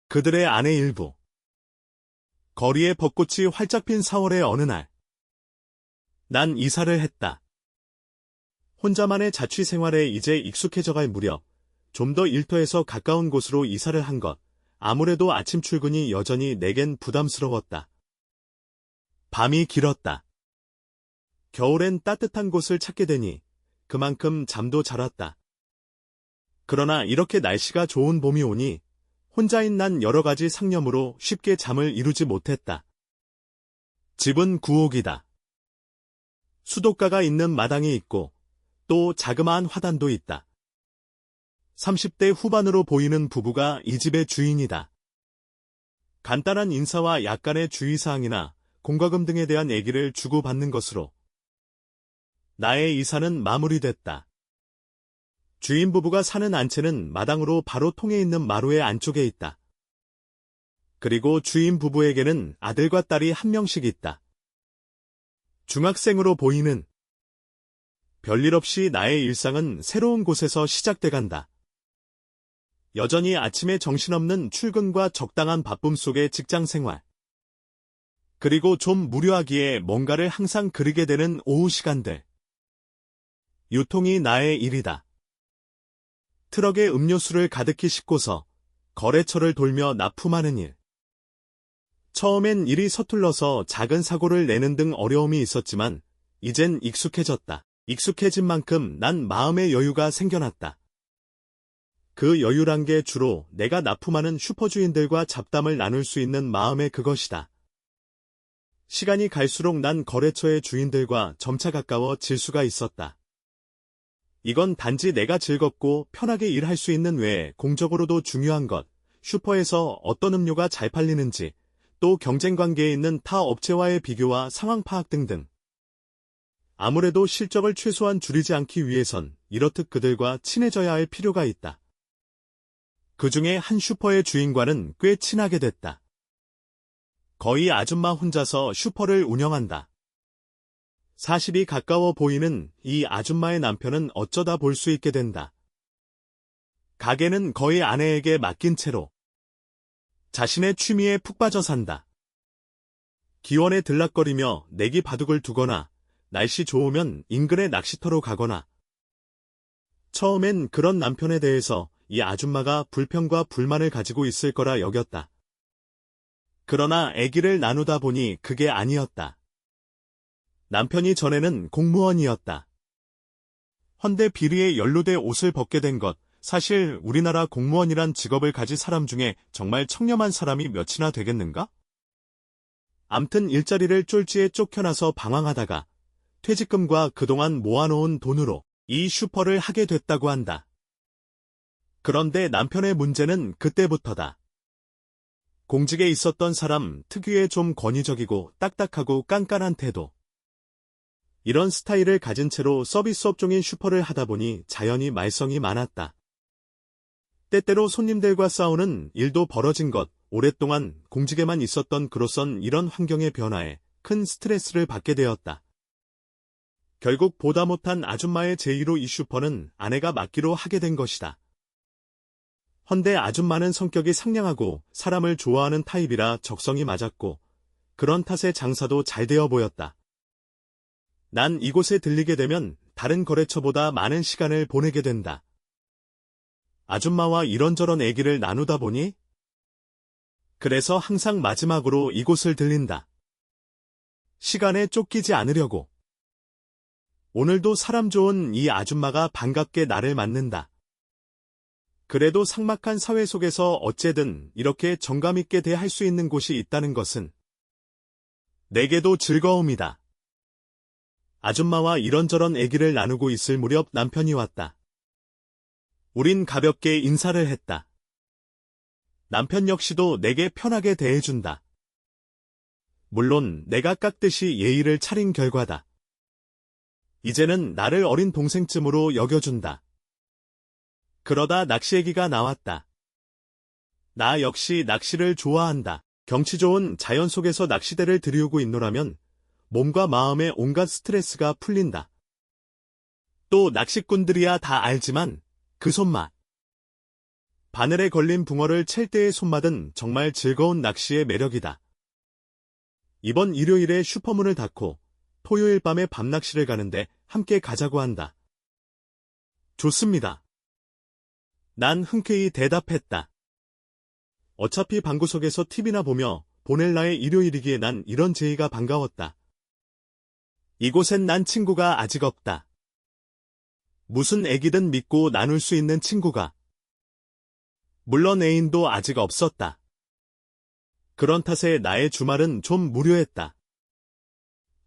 그들의 아내 일부. 거리에 벚꽃이 활짝 핀 4월의 어느 날. 난 이사를 했다. 혼자만의 자취 생활에 이제 익숙해져갈 무렵, 좀 더 일터에서 가까운 곳으로 이사를 한 것. 아무래도 아침 출근이 여전히 내겐 부담스러웠다. 밤이 길었다. 겨울엔 따뜻한 곳을 찾게 되니 그만큼 잠도 잘 왔다. 그러나 이렇게 날씨가 좋은 봄이 오니 혼자인 난 여러 가지 상념으로 쉽게 잠을 이루지 못했다. 집은 구옥이다. 수도가가 있는 마당이 있고 또 자그마한 화단도 있다. 30대 후반으로 보이는 부부가 이 집의 주인이다. 간단한 인사와 약간의 주의사항이나 공과금 등에 대한 얘기를 주고받는 것으로 나의 이사는 마무리됐다. 주인 부부가 사는 안채는 마당으로 바로 통해 있는 마루의 안쪽에 있다. 그리고 주인 부부에게는 아들과 딸이 한 명씩 있다. 중학생으로 보이는. 별일 없이 나의 일상은 새로운 곳에서 시작돼 간다. 여전히 아침에 정신없는 출근과 적당한 바쁨 속의 직장 생활. 그리고 좀 무료하기에 뭔가를 항상 그리게 되는 오후 시간들. 유통이 나의 일이다. 트럭에 음료수를 가득히 싣고서 거래처를 돌며 납품하는 일. 처음엔 일이 서툴러서 작은 사고를 내는 등 어려움이 있었지만 이젠 익숙해졌다. 익숙해진 만큼 난 마음의 여유가 생겨났다. 그 여유란 게 주로 내가 납품하는 슈퍼주인들과 잡담을 나눌 수 있는 마음의 그것이다. 시간이 갈수록 난 거래처의 주인들과 점차 가까워질 수가 있었다. 이건 단지 내가 즐겁고 편하게 일할 수 있는 외에 공적으로도 중요한 것, 슈퍼에서 어떤 음료가 잘 팔리는지, 또 경쟁관계에 있는 타 업체와의 비교와 상황 파악 등등. 아무래도 실적을 최소한 줄이지 않기 위해선 이렇듯 그들과 친해져야 할 필요가 있다. 그 중에 한 슈퍼의 주인과는 꽤 친하게 됐다. 거의 아줌마 혼자서 슈퍼를 운영한다. 40이 가까워 보이는 이 아줌마의 남편은 어쩌다 볼 수 있게 된다. 가게는 거의 아내에게 맡긴 채로 자신의 취미에 푹 빠져 산다. 기원에 들락거리며 내기 바둑을 두거나 날씨 좋으면 인근의 낚시터로 가거나. 처음엔 그런 남편에 대해서 이 아줌마가 불평과 불만을 가지고 있을 거라 여겼다. 그러나 얘기를 나누다 보니 그게 아니었다. 남편이 전에는 공무원이었다. 헌데 비리에 연루돼 옷을 벗게 된 것, 사실 우리나라 공무원이란 직업을 가진 사람 중에 정말 청렴한 사람이 몇이나 되겠는가? 암튼 일자리를 쫄지에 쫓겨나서 방황하다가 퇴직금과 그동안 모아놓은 돈으로 이 슈퍼를 하게 됐다고 한다. 그런데 남편의 문제는 그때부터다. 공직에 있었던 사람 특유의 좀 권위적이고 딱딱하고 깐깐한 태도. 이런 스타일을 가진 채로 서비스 업종인 슈퍼를 하다 보니 자연히 말썽이 많았다. 때때로 손님들과 싸우는 일도 벌어진 것, 오랫동안 공직에만 있었던 그로선 이런 환경의 변화에 큰 스트레스를 받게 되었다. 결국 보다 못한 아줌마의 제의로 이 슈퍼는 아내가 맡기로 하게 된 것이다. 헌데 아줌마는 성격이 상냥하고 사람을 좋아하는 타입이라 적성이 맞았고 그런 탓에 장사도 잘 되어 보였다. 난 이곳에 들리게 되면 다른 거래처보다 많은 시간을 보내게 된다. 아줌마와 이런저런 얘기를 나누다 보니 그래서 항상 마지막으로 이곳을 들린다. 시간에 쫓기지 않으려고. 오늘도 사람 좋은 이 아줌마가 반갑게 나를 맞는다. 그래도 삭막한 사회 속에서 어째든 이렇게 정감있게 대할 수 있는 곳이 있다는 것은 내게도 즐거움이다. 아줌마와 이런저런 얘기를 나누고 있을 무렵 남편이 왔다. 우린 가볍게 인사를 했다. 남편 역시도 내게 편하게 대해준다. 물론 내가 깍듯이 예의를 차린 결과다. 이제는 나를 어린 동생쯤으로 여겨준다. 그러다 낚시 얘기가 나왔다. 나 역시 낚시를 좋아한다. 경치 좋은 자연 속에서 낚시대를 들이우고 있노라면 몸과 마음의 온갖 스트레스가 풀린다. 또 낚시꾼들이야 다 알지만 그 손맛. 바늘에 걸린 붕어를 챌 때의 손맛은 정말 즐거운 낚시의 매력이다. 이번 일요일에 슈퍼문을 닫고 토요일 밤에 밤낚시를 가는데 함께 가자고 한다. 좋습니다. 난 흔쾌히 대답했다. 어차피 방구석에서 TV나 보며 보낼 나의 일요일이기에 난 이런 제의가 반가웠다. 이곳엔 난 친구가 아직 없다. 무슨 애기든 믿고 나눌 수 있는 친구가. 물론 애인도 아직 없었다. 그런 탓에 나의 주말은 좀 무료했다.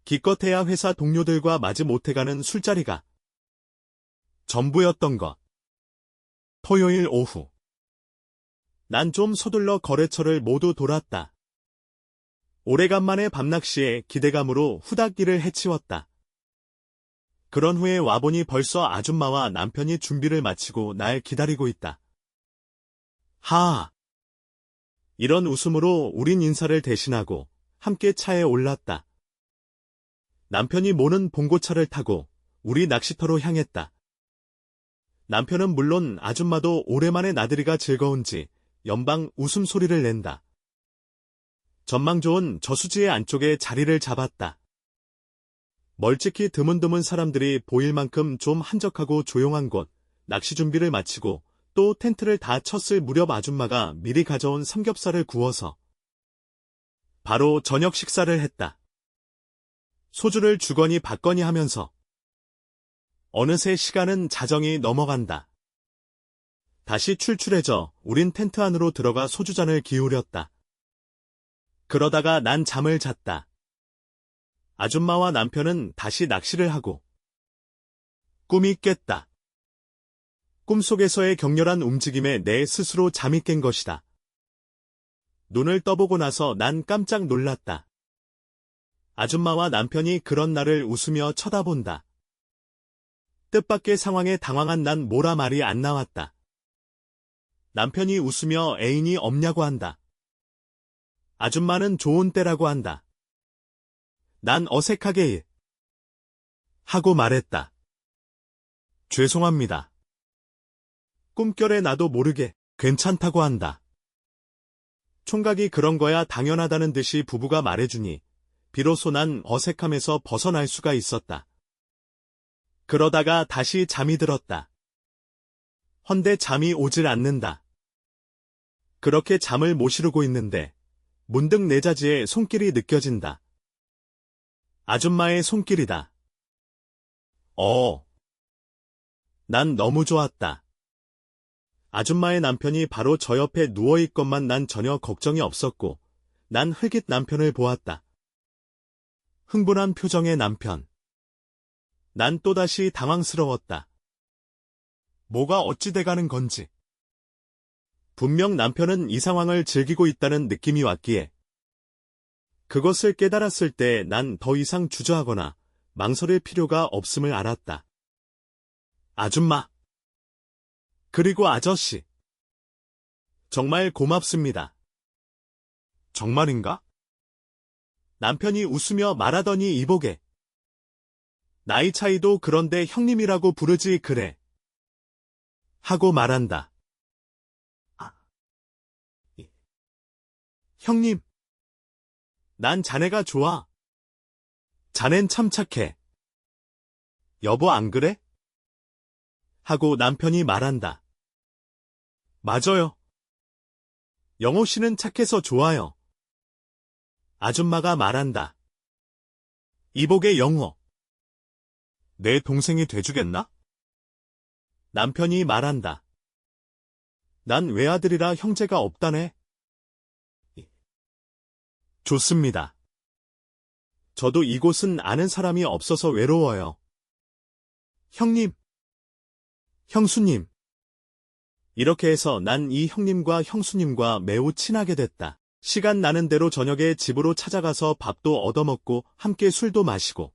기껏해야 회사 동료들과 마지 못해가는 술자리가 전부였던 것. 토요일 오후. 난 좀 서둘러 거래처를 모두 돌았다. 오래간만에 밤낚시에 기대감으로 후다기를 해치웠다. 그런 후에 와보니 벌써 아줌마와 남편이 준비를 마치고 날 기다리고 있다. 하하. 이런 웃음으로 우린 인사를 대신하고 함께 차에 올랐다. 남편이 모는 봉고차를 타고 우리 낚시터로 향했다. 남편은 물론 아줌마도 오랜만에 나들이가 즐거운지 연방 웃음소리를 낸다. 전망 좋은 저수지의 안쪽에 자리를 잡았다. 멀찍이 드문드문 사람들이 보일 만큼 좀 한적하고 조용한 곳, 낚시 준비를 마치고 또 텐트를 다 쳤을 무렵 아줌마가 미리 가져온 삼겹살을 구워서 바로 저녁 식사를 했다. 소주를 주거니 받거니 하면서 어느새 시간은 자정이 넘어간다. 다시 출출해져 우린 텐트 안으로 들어가 소주잔을 기울였다. 그러다가 난 잠을 잤다. 아줌마와 남편은 다시 낚시를 하고 꿈이 깼다. 꿈속에서의 격렬한 움직임에 내 스스로 잠이 깬 것이다. 눈을 떠보고 나서 난 깜짝 놀랐다. 아줌마와 남편이 그런 나를 웃으며 쳐다본다. 뜻밖의 상황에 당황한 난 뭐라 말이 안 나왔다. 남편이 웃으며 애인이 없냐고 한다. 아줌마는 좋은 때라고 한다. 난 어색하게 하고 말했다. 죄송합니다. 꿈결에 나도 모르게 괜찮다고 한다. 총각이 그런 거야 당연하다는 듯이 부부가 말해주니 비로소 난 어색함에서 벗어날 수가 있었다. 그러다가 다시 잠이 들었다. 헌데 잠이 오질 않는다. 그렇게 잠을 못 이루고 있는데 문득 내 자지에 손길이 느껴진다. 아줌마의 손길이다. 난 너무 좋았다. 아줌마의 남편이 바로 저 옆에 누워있건만 난 전혀 걱정이 없었고 난 흘깃 남편을 보았다. 흥분한 표정의 남편. 난 또다시 당황스러웠다. 뭐가 어찌 돼가는 건지. 분명 남편은 이 상황을 즐기고 있다는 느낌이 왔기에 그것을 깨달았을 때 난 더 이상 주저하거나 망설일 필요가 없음을 알았다. 아줌마. 그리고 아저씨. 정말 고맙습니다. 정말인가? 남편이 웃으며 말하더니 이보게. 나이 차이도 그런데 형님이라고 부르지 그래. 하고 말한다. 형님. 난 자네가 좋아. 자넨 참 착해. 여보 안 그래? 하고 남편이 말한다. 맞아요. 영호 씨는 착해서 좋아요. 아줌마가 말한다. 이복의 영호. 내 동생이 돼주겠나? 남편이 말한다. 난 외아들이라 형제가 없다네. 좋습니다. 저도 이곳은 아는 사람이 없어서 외로워요. 형님. 형수님. 이렇게 해서 난 이 형님과 형수님과 매우 친하게 됐다. 시간 나는 대로 저녁에 집으로 찾아가서 밥도 얻어먹고 함께 술도 마시고